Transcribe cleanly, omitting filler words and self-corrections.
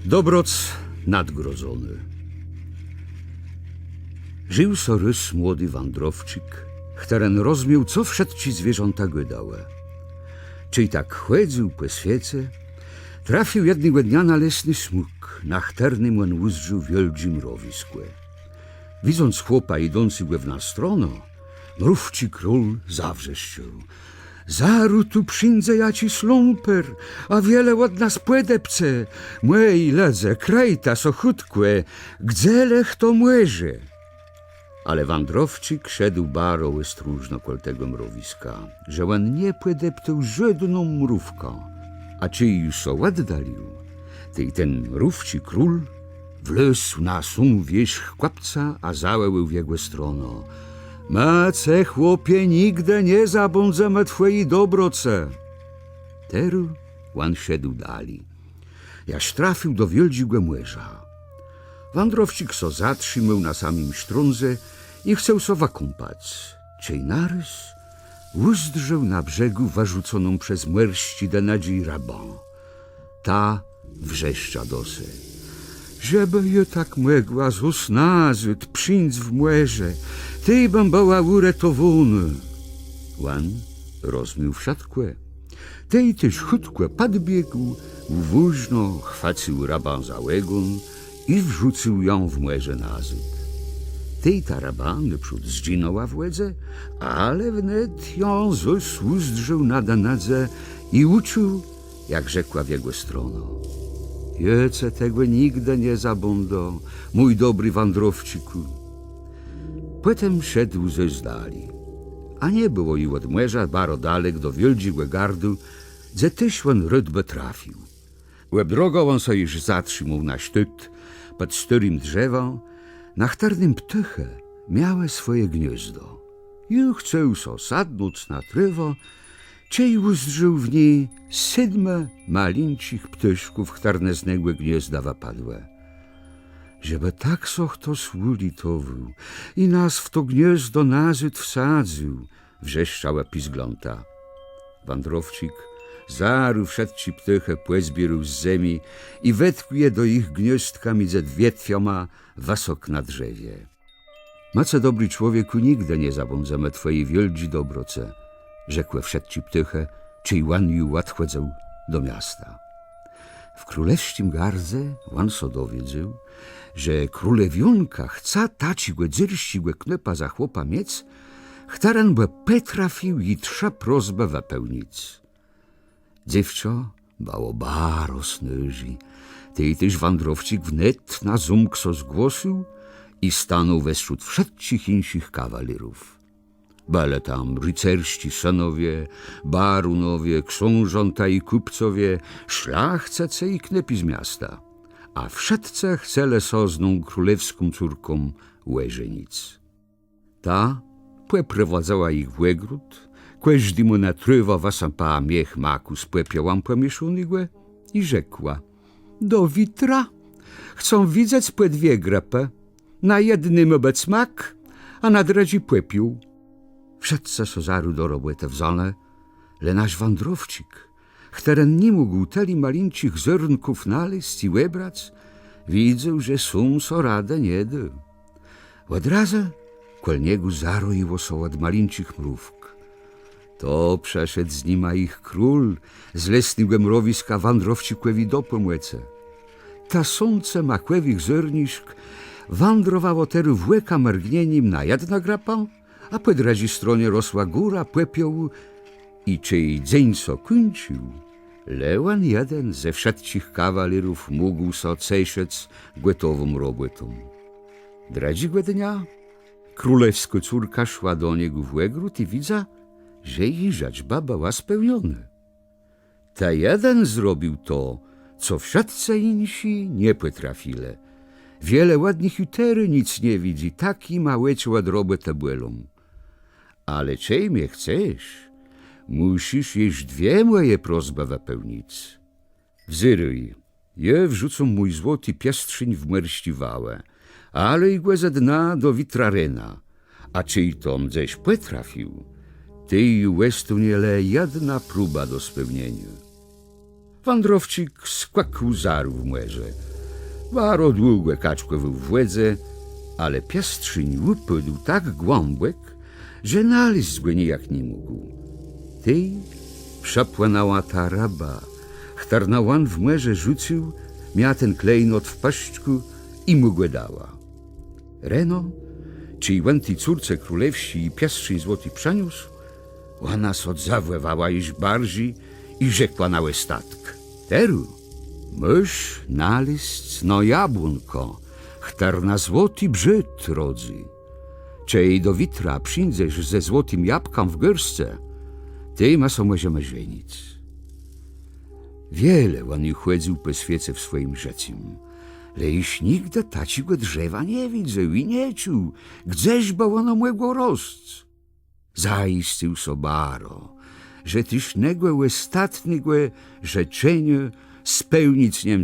Dobroc nadgrodzony. Żył so rys młody wandrowczyk, któren rozmiał, co wszedł ci zwierząta gydałe. Czyj tak chłedził po świece, trafił jednego dnia na lesny smuk, na chternym on uzdrzył wielbrzym mrowiskłe. Widząc chłopa idącego w na strono, mrówci król zawrzeszczył. Zaru tu przyjdę ja ci slumper, a wiele od nas płedepce. Młej ledze, krejta so chutkłe, gdzelech to młeże. Ale wandrowczyk szedł baro stróżno kol tego mrowiska, że on nie płedeptał żadną mrówką. A czy już so oddalił, ty ten mrówci król wlesł na sum wierzch kłapca, a załeł w jego strono. Mace, chłopie, nigdy nie zabądzemy twojej dobroce. Teru on szedł dali, jaś trafił do wieldziego młeża. Wandrowczyk so zatrzymał na samym sztrunze i chciał so wakąpać. Czej narys uzdrzył na brzegu warzuconą przez młerścidę nadziei rabą. Ta wrzeszcza dosy. Żeby je tak mogła z usnazyt przyńc w młeże, ty bym była uretowany. Łan rozmił wsiadkłe. Tej też chudkłe padbiegł, wóźno chwacił raban za łegon i wrzucił ją w młeże nazyt. Tej ta raban naprzód zdzinoła w łedze, ale wnet ją zos uzdrzył na danadze i uczył, jak rzekła w jego strono. Jece tego nigdy nie zabądą, mój dobry wandrowczyku. Potem szedł ze zdali, a nie było i od młeża baro dalek do wieldziego gardu, gdzie też on rydbę trafił. Łeb drogą on so już zatrzymał na sztyt, pod starym drzewem, na chternym ptyche miałe swoje gniezdo. I chciał so sadnąć na trywo, czej uzdrzył w niej 7 malincich ptyszków chtarneznego gniezda wapadłe. Żeby tak so kto ulitował i nas w to gniezdo nazyt wsadził, wrzeszczała pizgląta. Wandrowczyk zaru wszedł ci ptychę płezbierł z ziemi i wetkł je do ich gniazdka między wietwioma wasok na drzewie. Mace dobry człowieku, nigdy nie zabądzemy twojej wieldzi dobroce, rzekłe wszedł ci ptychę, czyj łan ju odchłedzał do miasta. W królewskim gardze łan so dowiedział, że królewionka chca taci głedzyrści knepa za chłopa miec, chtaran by petrafił i trza prozbę wypełnić. Dziewczo bało baro snyży, tej też wandrowczyk wnet na zumk so zgłosił i stanął wśród wszystkich innych kawalerów. Bale tam rycerści synowie, barunowie, książąta i kupcowie, szlachcice i knepi z miasta, a wszedce chcele sozną królewską córką łeżenic. Ta płeprowadzała ich w łegród, każdy mu na trywo wasapała miech maku z płepiołam pomieszonego i rzekła: do witra chcą widzieć płe 2 grepy, na jednym obec mak, a na dredzi płepił. Wszedce so zaru do roboty wzone, le nasz wandrowczyk, któren nie mógł teli malincich zernków naleźć i webrać, widzę, że sum so radę nie da. Od razu kol niego zaroiło so od malincich mrówk. To przeszedł z nima ich król, z lesnego mrowiska wandrowczykowi do pomłece. Ta sące makłewich zerniszk wandrowało teru włeka mrgnieniem na jedna grapa, a po drazi stronie rosła góra płepioł i czyj dzień so kończył, lewan jeden ze wszystkich kawalerów mógł so cejszec gotową robotą. Dradziego dnia królewska córka szła do niego w łegród i widza, że jej rzeczba była spełniona. Ta jeden zrobił to, co wszyscy insi nie potrafile. Wiele ładnych jutery nic nie widzi, taki małeć ład robotę błelą. Ale czej mnie chcesz, musisz jeść 2 moje prozby wypełnić. Wzyruj, je wrzucą mój złoty piastrzyń w męściwałę, ale i ze dna do witrarena, a czyj tom ześ potrafił, ty i łestu niele jedna próba do spełnienia. Wandrowczyk skłakł zaru w młeże, Baro długo kaczkował w łedze, ale piastrzyń upadł tak głębek, że naleźć go nijak nie mógł. Tej przepłynęła ta raba, chtar na łan w mierze rzucił, miała ten klejnot w paszczku i mu go dała. Reno, czyj łęty córce królewsi i piastrzyń złoty przeniósł, ona so zawłewała iż bardziej i rzekła na statk. Teru, mysz nalist no jabłonko, chtar na złoty brzyd rodzy. Czej do witra przyjdziesz ze złotym jabłkam w górce, ty ma so możemy żenić. Wiele on chodził po świecie w swoim życiu, ale iż nigdy takiego drzewa nie widział i nie czuł, gdzieś bo ono mogło rosć. Zaistiu sobaro, że tyś negłe ostatniego życzenia spełnić nie